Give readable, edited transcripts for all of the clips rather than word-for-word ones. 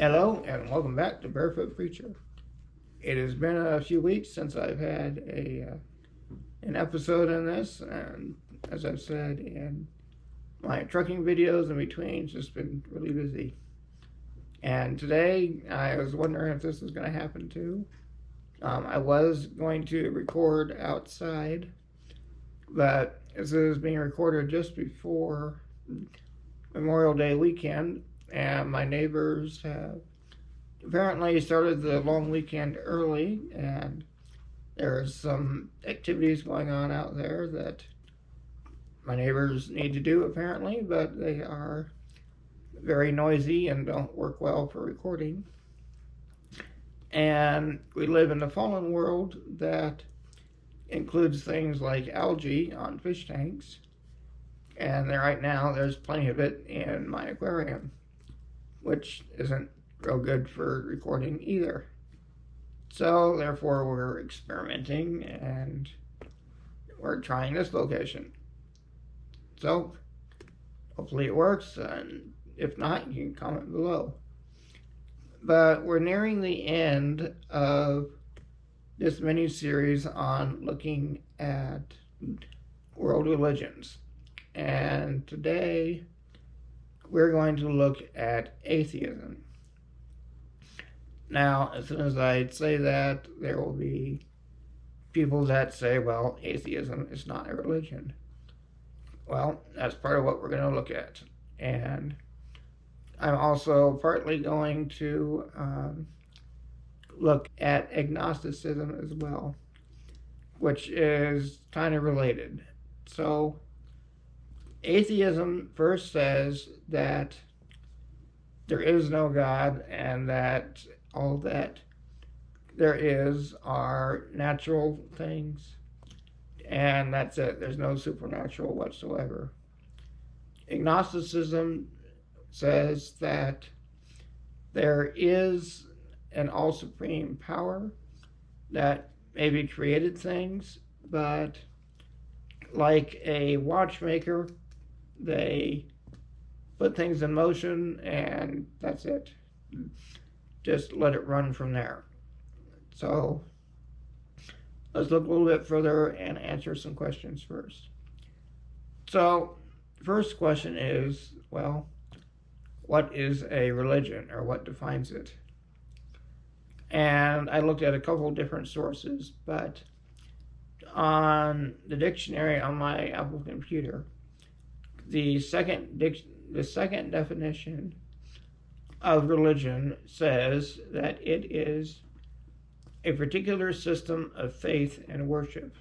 Hello and welcome back to Barefoot Preacher. It has been a few weeks since I've had an episode in this, and as I've said in my trucking videos in between, it's just been really busy. And today I was wondering if this was going to happen too. I was going to record outside, but this is being recorded just before Memorial Day weekend, and my neighbors have apparently started the long weekend early, and there's some activities going on out there that my neighbors need to do apparently, but they are very noisy and don't work well for recording. And we live in a fallen world that includes things like algae on fish tanks, and right now there's plenty of it in my aquarium, which isn't real good for recording either. So therefore we're experimenting and we're trying this location. So hopefully it works, and if not, you can comment below. But we're nearing the end of this mini-series on looking at world religions. And today we're going to look at atheism. Now, as soon as I say that, there will be people that say, well, atheism is not a religion. Well, that's part of what we're going to look at. And I'm also partly going to look at agnosticism as well, which is kind of related. So, atheism first says that there is no God and that all that there is are natural things, and that's it. There's no supernatural whatsoever. Agnosticism says that there is an all-supreme power that maybe created things, but like a watchmaker, they put things in motion and that's it. Just let it run from there. So let's look a little bit further and answer some questions first. So first question is, well, what is a religion, or what defines it? And I looked at a couple different sources, but on the dictionary on my Apple computer, the second definition of religion says that it is a particular system of faith and worship.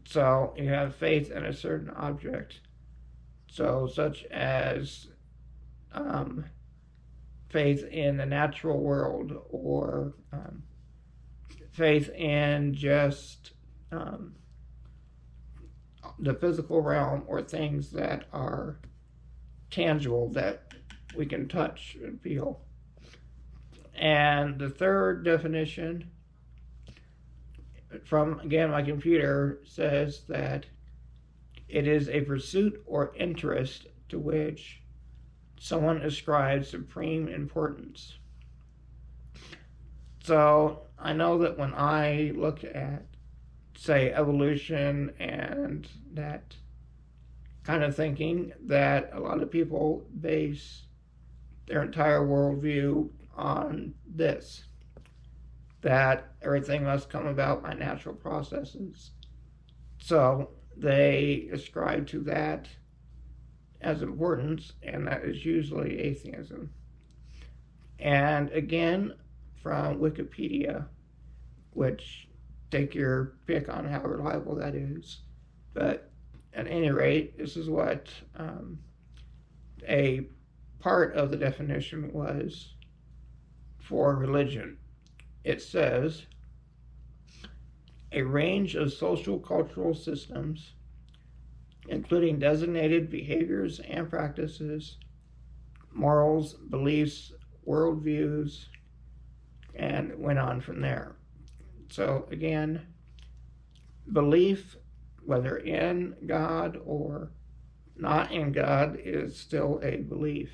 So you have faith in a certain object, so such as faith in the natural world, or faith in just the physical realm, or things that are tangible that we can touch and feel. And the third definition from, again, my computer says that it is a pursuit or interest to which someone ascribes supreme importance. So I know that when I look at, say, evolution and that kind of thinking, that a lot of people base their entire worldview on this, that everything must come about by natural processes. So they ascribe to that as importance, and that is usually atheism. And again, from Wikipedia, which take your pick on how reliable that is, but at any rate, this is what a part of the definition was for religion. It says, a range of social cultural systems, including designated behaviors and practices, morals, beliefs, worldviews, and it went on from there. So again, belief, whether in God or not in God, is still a belief.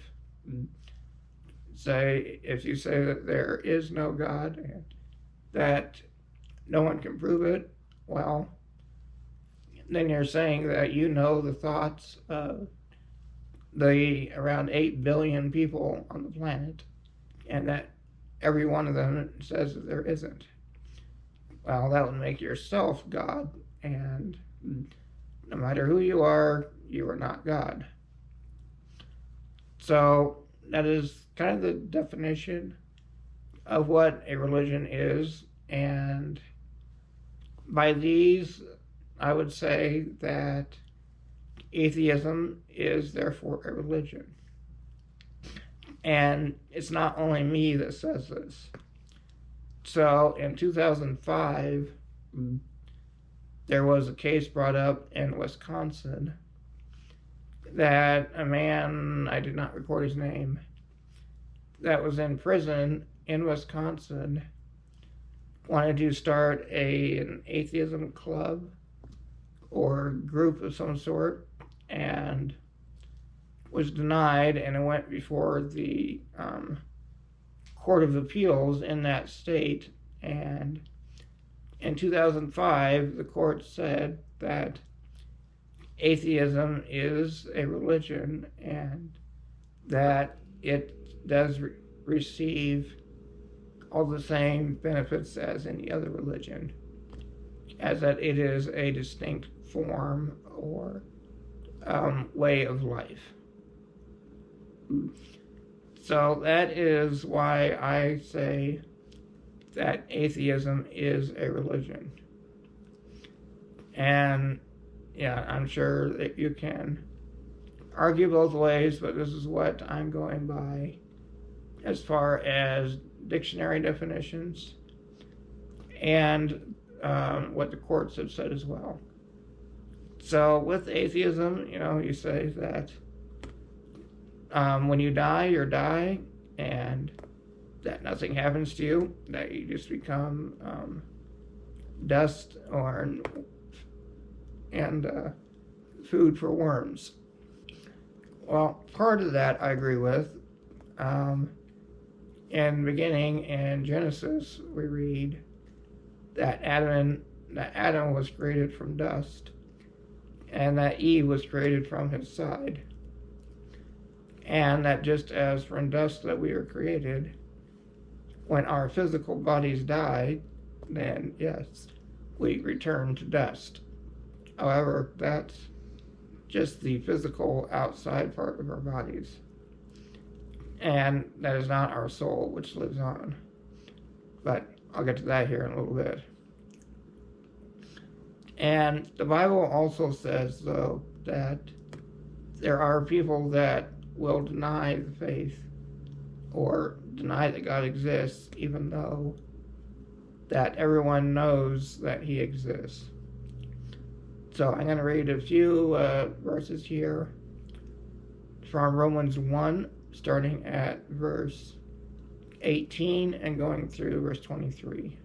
say, if you say that there is no God and that no one can prove it, well, then you're saying that you know the thoughts of the around 8 billion people on the planet, and that every one of them says that there isn't. Well, that would make yourself God, and no matter who you are not God. So that is kind of the definition of what a religion is, and by these, I would say that atheism is therefore a religion. And it's not only me that says this. So in 2005, there was a case brought up in Wisconsin that a man, I did not record his name, that was in prison in Wisconsin wanted to start an atheism club or group of some sort, and was denied, and it went before the Court of Appeals in that state. And in 2005, the court said that atheism is a religion and that it does receive all the same benefits as any other religion, as that it is a distinct form or way of life. So that is why I say that atheism is a religion. And yeah, I'm sure that you can argue both ways, but this is what I'm going by as far as dictionary definitions and what the courts have said as well. So with atheism, you say that when you die, you die, and that nothing happens to you, that you just become dust and food for worms. Well, part of that I agree with. In the beginning, in Genesis, we read that Adam was created from dust, and that Eve was created from his side. And that just as from dust that we are created, when our physical bodies die, then yes, we return to dust. However, that's just the physical outside part of our bodies. And that is not our soul, which lives on. But I'll get to that here in a little bit. And the Bible also says, though, that there are people that will deny the faith or deny that God exists, even though that everyone knows that he exists. So I'm going to read a few verses here from Romans 1, starting at verse 18 and going through verse 23.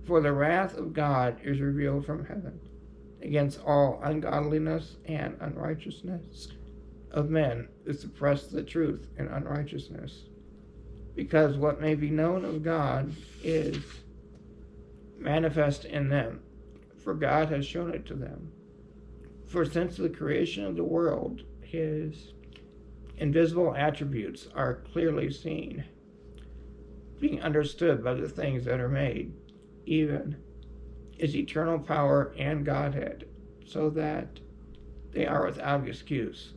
For the wrath of God is revealed from heaven against all ungodliness and unrighteousness of men who suppress the truth in unrighteousness, because what may be known of God is manifest in them, for God has shown it to them. For since the creation of the world, his invisible attributes are clearly seen, being understood by the things that are made, even his eternal power and Godhead, so that they are without excuse.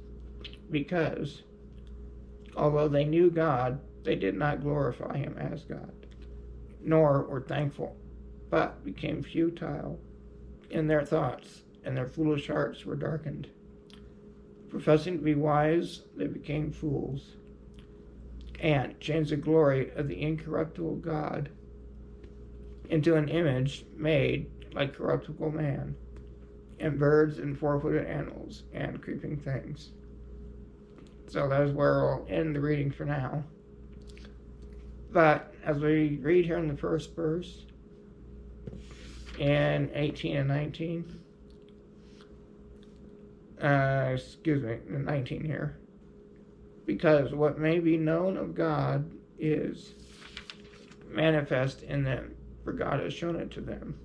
Because, although they knew God, they did not glorify him as God, nor were thankful, but became futile in their thoughts, and their foolish hearts were darkened. Professing to be wise, they became fools, and changed the glory of the incorruptible God into an image made like corruptible man, and birds and four-footed animals, and creeping things. So that is where we'll end the reading for now. But as we read here in the first verse, in 18 and 19, 19 here. because what may be known of God is manifest in them, for God has shown it to them.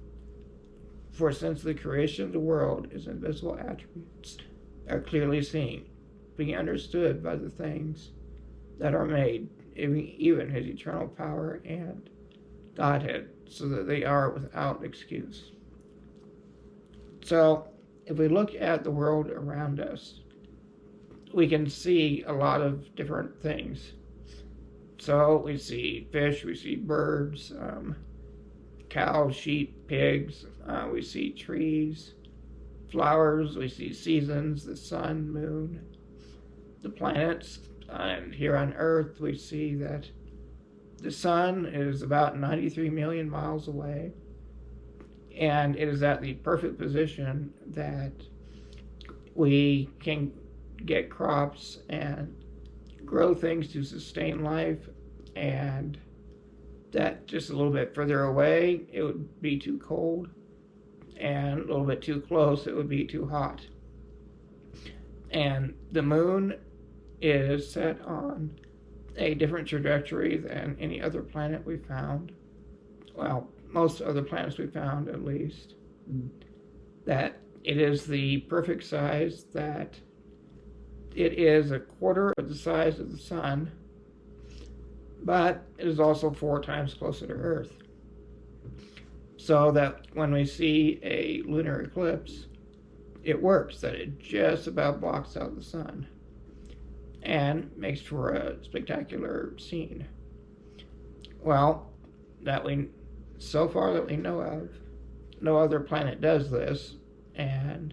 For since the creation of the world, his invisible attributes are clearly seen, being understood by the things that are made, even his eternal power and Godhead, so that they are without excuse. So, if we look at the world around us, we can see a lot of different things. So, we see fish, we see birds, cows, sheep, pigs, we see trees, flowers, we see seasons, the sun, moon, the planets, and here on Earth we see that the sun is about 93 million miles away, and it is at the perfect position that we can get crops and grow things to sustain life, and that just a little bit further away it would be too cold, and a little bit too close it would be too hot. And the moon is set on a different trajectory than any other planet we found. Well, most other planets we found, at least. That it is the perfect size, that it is a quarter of the size of the sun, but it is also 4 times closer to Earth. So that when we see a lunar eclipse, it works, that it just about blocks out the sun and makes for a spectacular scene. Well, so far that we know of, no other planet does this, and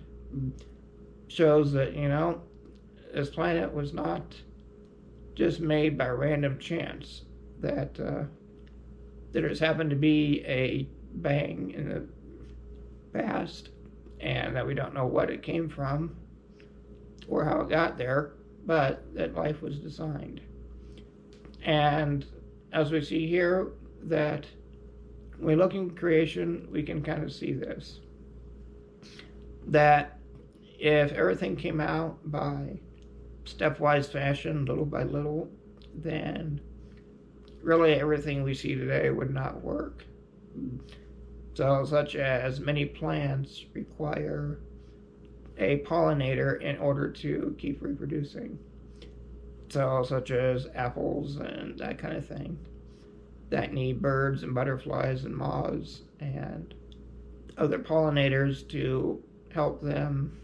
shows that, this planet was not just made by random chance, that there just happened to be a bang in the past, and that we don't know what it came from or how it got there, but that life was designed. And as we see here, that when we look in creation, we can kind of see this. That if everything came out by stepwise fashion, little by little, then really everything we see today would not work. So, such as many plants require a pollinator in order to keep reproducing. So, such as apples and that kind of thing, that need birds and butterflies and moths and other pollinators to help them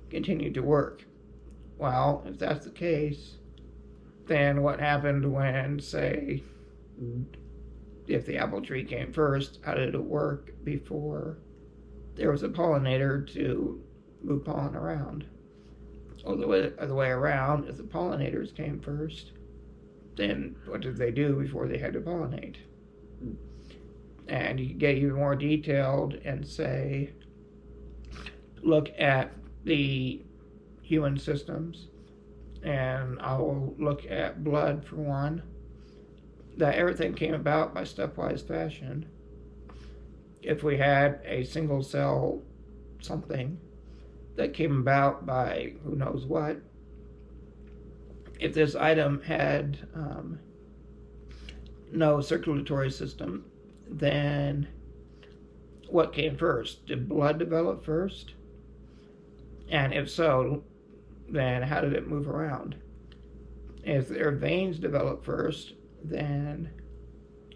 continue to work. Well, if that's the case, then what happened when, say, if the apple tree came first, how did it work before there was a pollinator to move pollen around? Or the way around, if the pollinators came first, then what did they do before they had to pollinate? And you can get even more detailed and say, look at the human systems, and I'll look at blood for one, that everything came about by stepwise fashion. If we had a single cell something that came about by who knows what, if this item had no circulatory system, then what came first? Did blood develop first? And if so, then how did it move around? If their veins developed first, then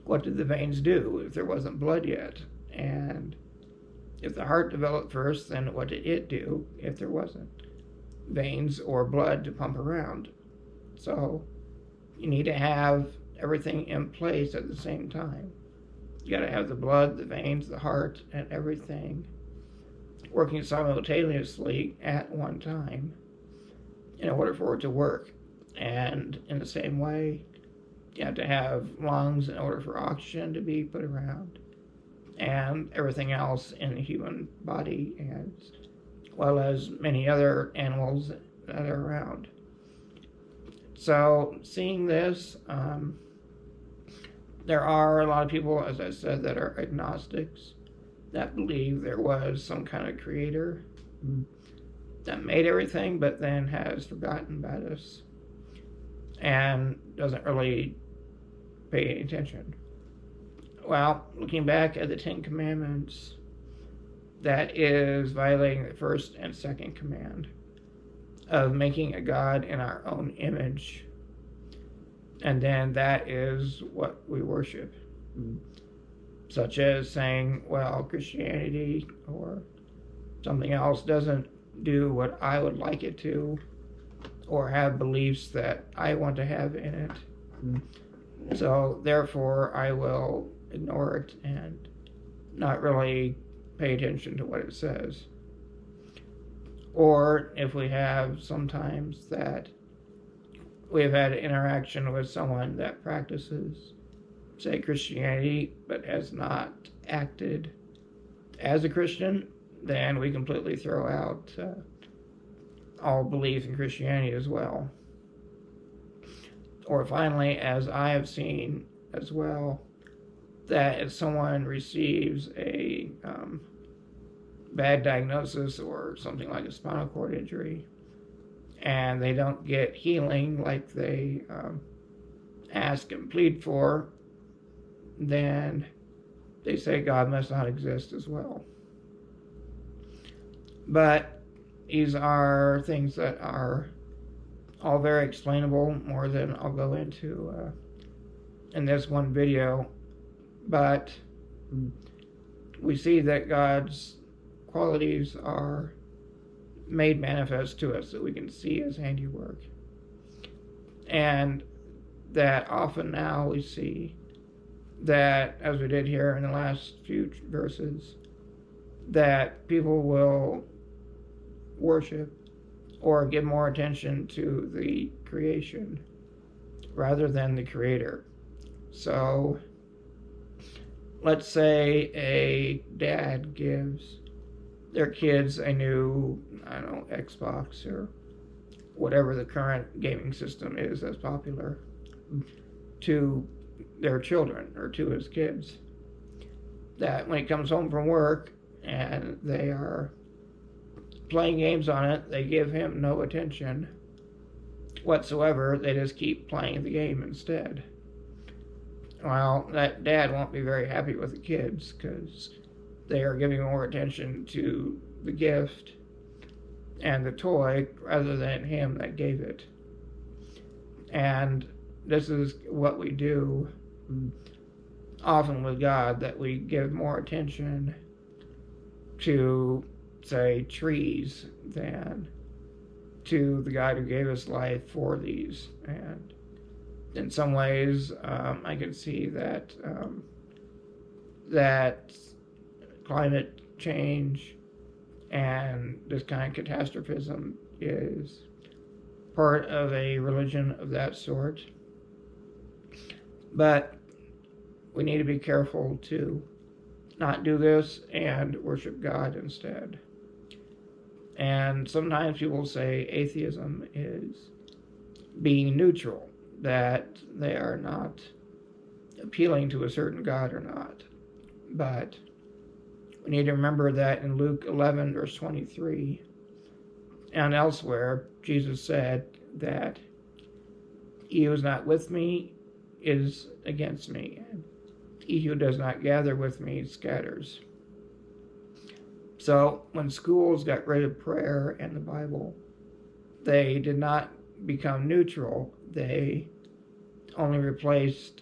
what did the veins do if there wasn't blood yet? And if the heart developed first, then what did it do if there wasn't veins or blood to pump around? So you need to have everything in place at the same time. You got to have the blood, the veins, the heart, and everything working simultaneously at one time in order for it to work. And in the same way, you have to have lungs in order for oxygen to be put around, and everything else in the human body, as well as many other animals that are around. So seeing this, there are a lot of people, as I said, that are agnostics, that believe there was some kind of creator that made everything but then has forgotten about us. and doesn't really pay any attention. Well, looking back at the Ten Commandments, that is violating the first and second command of making a God in our own image. And then that is what we worship. Such as saying, well, Christianity or something else doesn't do what I would like it to, or have beliefs that I want to have in it. So therefore I will ignore it and not really pay attention to what it says. Or if we have sometimes that we've had an interaction with someone that practices, say, Christianity, but has not acted as a Christian, then we completely throw out all belief in Christianity as well. Or finally, as I have seen as well, that if someone receives a bad diagnosis or something like a spinal cord injury, and they don't get healing like they ask and plead for, then they say God must not exist as well. But these are things that are all very explainable, more than I'll go into in this one video. But we see that God's qualities are made manifest to us, that we can see his handiwork. And that often now we see that, as we did here in the last few verses, that people will worship or give more attention to the creation rather than the creator. So let's say a dad gives their kids a new, I don't know, Xbox or whatever the current gaming system is that's popular, to their children or to his kids. That when he comes home from work and they are playing games on it, they give him no attention whatsoever. They just keep playing the game instead. Well, that dad won't be very happy with the kids because they are giving more attention to the gift and the toy rather than him that gave it. And this is what we do often with God, that we give more attention to, say, trees than to the God who gave us life for these. And in some ways, I can see that that climate change and this kind of catastrophism is part of a religion of that sort. But we need to be careful to not do this and worship God instead. And sometimes people say atheism is being neutral, that they are not appealing to a certain God or not. But we need to remember that in Luke 11, verse 23, and elsewhere, Jesus said that he who is not with me is against me, and he who does not gather with me scatters. So when schools got rid of prayer and the Bible, they did not become neutral. They only replaced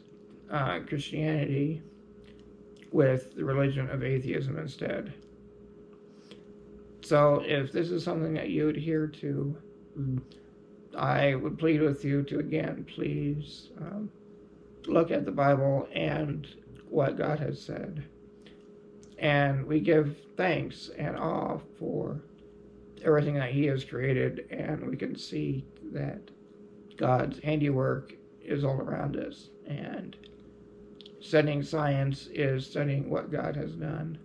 Christianity with the religion of atheism instead. So if this is something that you adhere to, I would plead with you to, again, please look at the Bible and what God has said. And we give thanks and awe for everything that he has created, and we can see that God's handiwork is all around us. And studying science is studying what God has done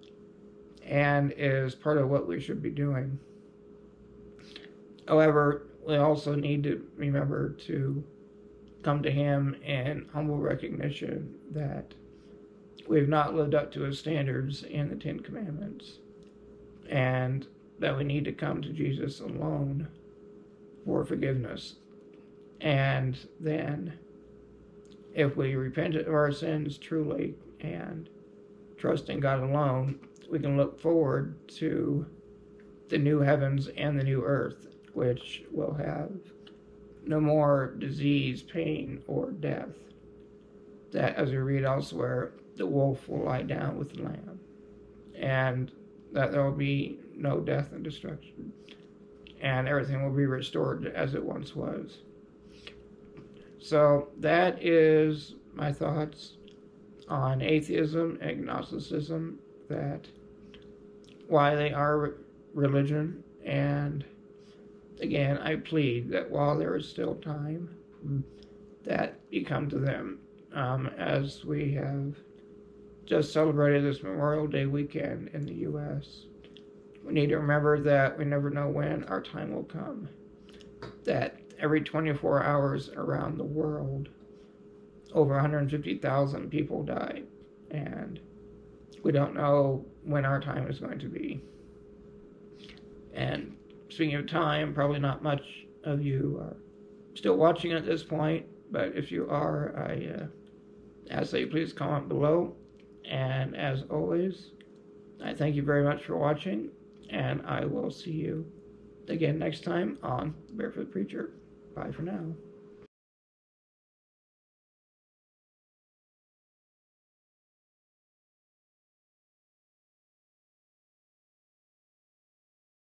and is part of what we should be doing. However, we also need to remember to come to him in humble recognition that we've not lived up to his standards in the Ten Commandments, and that we need to come to Jesus alone for forgiveness. And then if we repent of our sins truly and trust in God alone, we can look forward to the new heavens and the new earth, which will have no more disease, pain, or death. That, as we read elsewhere, the wolf will lie down with the lamb, and that there will be no death and destruction, and everything will be restored as it once was. So that is my thoughts on atheism, agnosticism, that why they are religion, and again, I plead that while there is still time, that you come to them. As we have just celebrated this Memorial Day weekend in the U.S., we need to remember that we never know when our time will come. That every 24 hours around the world, over 150,000 people die, and we don't know when our time is going to be. And speaking of time, probably not much of you are still watching at this point, but if you are, I ask that you please comment below. And as always, I thank you very much for watching, and I will see you again next time on Barefoot Preacher. Bye for now.